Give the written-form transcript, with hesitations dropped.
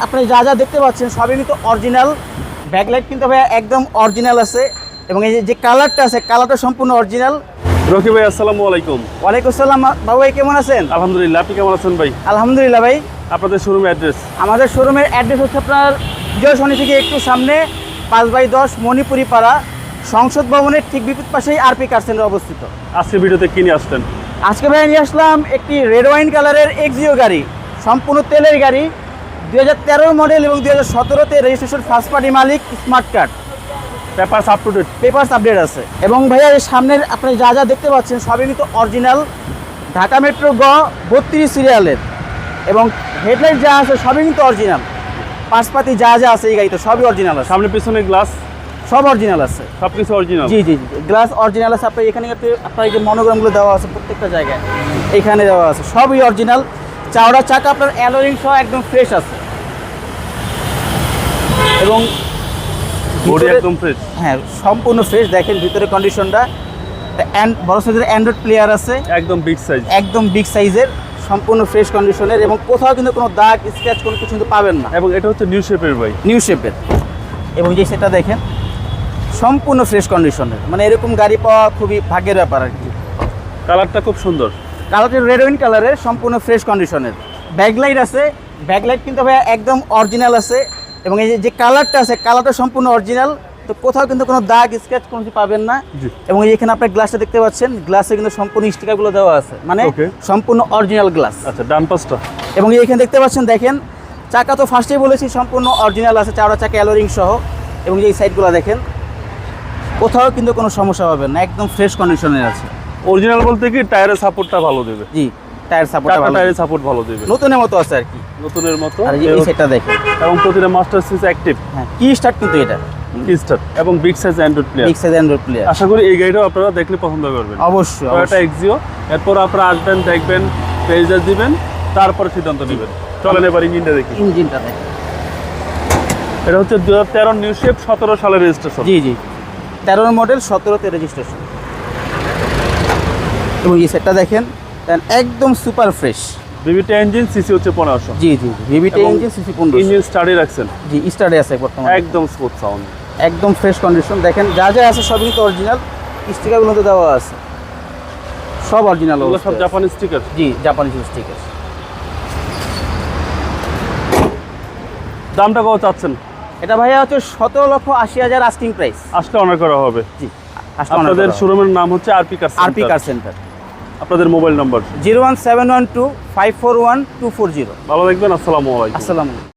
আপনি যা যা দেখতে পাচ্ছেন সবই কিন্তু অরিজিনাল। ব্যাকলাইট কিন্তু ভাই একদম অরিজিনাল আছে এবং এই যে কালারটা আছে কালারটা সম্পূর্ণ অরিজিনাল। রকি ভাই আসসালামু আলাইকুম। ওয়ালাইকুম আসসালাম বাবু ভাই, কেমন আছেন? আলহামদুলিল্লাহ, আপনি কেমন আছেন ভাই? আলহামদুলিল্লাহ ভাই। আপনাদের শোরুমের অ্যাড্রেস? আমাদের শোরুমের অ্যাড্রেস হচ্ছে আপনার বিজয় সরণি থেকে একটু সামনে 5/10 মণিপুরি পাড়া, সংসদ ভবনের ঠিক বিপরীত পাশেই আরপি কার সেন্টার অবস্থিত। আজকে ভিডিওতে কি নিয়ে আসলেন? আজকে ভাই নিয়ে আসলাম একটি রেড ওয়াইন কালারের এক্সিও গাড়ি, সম্পূর্ণ তেলের গাড়ি, 2013 মডেল এবং 2017-তে রেজিস্ট্রেশন, ফার্স্ট পার্টি মালিক, smart card, papers up to date. Papers update আছে। এবং ভাইয়া এই সামনের আপনি যা যা দেখতে পাচ্ছেন সবই কিন্তু অরিজিনাল, ঢাকা মেট্রো গ 32 সিরিয়ালের, এবং হেডলাইট যা আছে সবই কিন্তু অরিজিনাল। পাশপাতি যা যা আছে এই গাড়িতে সবই অরিজিনাল আছে। সামনে পিছনে গ্লাস সব অরিজিনাল আছে, সবকিছু অরিজিনাল। জি জি জি, গ্লাস অরিজিনাল আছে। আপনার এখানে আপনার এই যে মনোগ্রামগুলো দেওয়া আছে প্রত্যেকটা জায়গায় এখানে দেওয়া আছে, সবই অরিজিনাল। চাওড়া চাকা আপনার অ্যালোরিং সহ একদম ফ্রেশ আছে এবং বডি একদম ফ্রেশ। হ্যাঁ সম্পূর্ণ ফ্রেশ। দেখেন ভিতরে কন্ডিশনটা, বড় সাইজের অ্যান্ড্রয়েড প্লেয়ার আছে, একদম বিগ সাইজ, একদম বিগ সাইজের, সম্পূর্ণ ফ্রেশ কন্ডিশনের, এবং কোথাও কিন্তু কোনো দাগ স্ক্র্যাচ কোনো কিছু কিন্তু পাবেন না। এবং এটা হচ্ছে নিউ শেপের ভাই, নিউ শেপের। এবং যে সেটা দেখেন সম্পূর্ণ ফ্রেশ কন্ডিশনের, মানে এরকম গাড়ি পাওয়া খুবই ভাগ্যের ব্যাপার আর কি। কালারটা খুব সুন্দর, কালারটা রেড ওয়াইন কালারের, সম্পূর্ণ ফ্রেশ কন্ডিশনের। ব্যাকলাইট আছে, ব্যাকলাইট কিন্তু ভাই একদম অরিজিনাল আছে, এবং এই যে কালারটা আছে কালারটা সম্পূর্ণ অরিজিনাল, তো কোথাও কিন্তু কোনো দাগ স্ক্র্যাচ কোনো কিছু পাবেন না। এবং এখানে আপনার গ্লাসটা দেখতে পাচ্ছেন, গ্লাসে কিন্তু সম্পূর্ণ স্টিকারগুলো দেওয়া আছে, মানে সম্পূর্ণ অরিজিনাল গ্লাস। আচ্ছা, ডান পাশটা, এবং এখানে দেখতে পাচ্ছেন, দেখেন চাকা তো ফার্স্টেই বলেছি সম্পূর্ণ অরিজিনাল আছে, চাওড়া চাকা অ্যালোরিং সহ। এবং এই সাইডগুলো দেখেন কোথাও কিন্তু কোনো সমস্যা পাবেন না, একদম ফ্রেশ কন্ডিশনে আছে। অরিজিনাল বলতে কি টায়ারের সাপোর্টটা ভালো দেবে। জি, টায়ার সাপোর্ট ভালো, টায়ারের সাপোর্ট ভালো দেবে, নতুনের মতো আছে আর কি, নতুনের মতো। আর এই সেটটা দেখেন, এবং প্রতিটা মাস্টার সুইচ অ্যাক্টিভ। হ্যাঁ কি স্টার্ট কিন্তু এটা কি স্টার্ট, এবং big size Android player, big size Android player. আশা করি এই গাড়িটাও আপনারা দেখলে পছন্দ করবেন। অবশ্যই টয়োটা এক্সিও। এরপর আপনারা আসবেন, দেখবেন, পেজটা দিবেন, তারপরে সিদ্ধান্ত নেবেন। চলেন এবার ইঞ্জিনটা দেখি। ইঞ্জিনটা দেখেন, এটা হচ্ছে 2013 নিউ শেপ, 17 সালের রেজিস্ট্রেশন। জি জি, 13 মডেল, 17-তে রেজিস্ট্রেশন। এবং এই সেটটা দেখেন, দেন একদম super fresh. VVT engine, CC হচ্ছে 1500। জি জি, ভিভিটি ইঞ্জিন, সিসি 1500। ইঞ্জিন স্টার্টে রাখছেন? জি, স্টার্টে আছে বর্তমানে, একদম স্মুথ সাউন্ড, একদম ফ্রেশ কন্ডিশন। দেখেন যা যা আছে সবই কিন্তু অরিজিনাল, স্টিকারগুলো তো দেওয়া আছে সব অরিজিনাল। ওগুলো সব জাপানি স্টিকার। জি, জাপানি স্টিকার। দামটা কত চাচ্ছেন? এটা ভাইয়া হচ্ছে 17,80,000 আস্কিং প্রাইস। আসলে অনার করা হবে। জি, আপনাদের শোরুমের নাম হচ্ছে আরপি কার সেন্টার। আপনাদের মোবাইল নাম্বার? 01712541240। ভালো থাকবেন, আসসালামু আলাইকুম। আসসালামু আলাইকুম।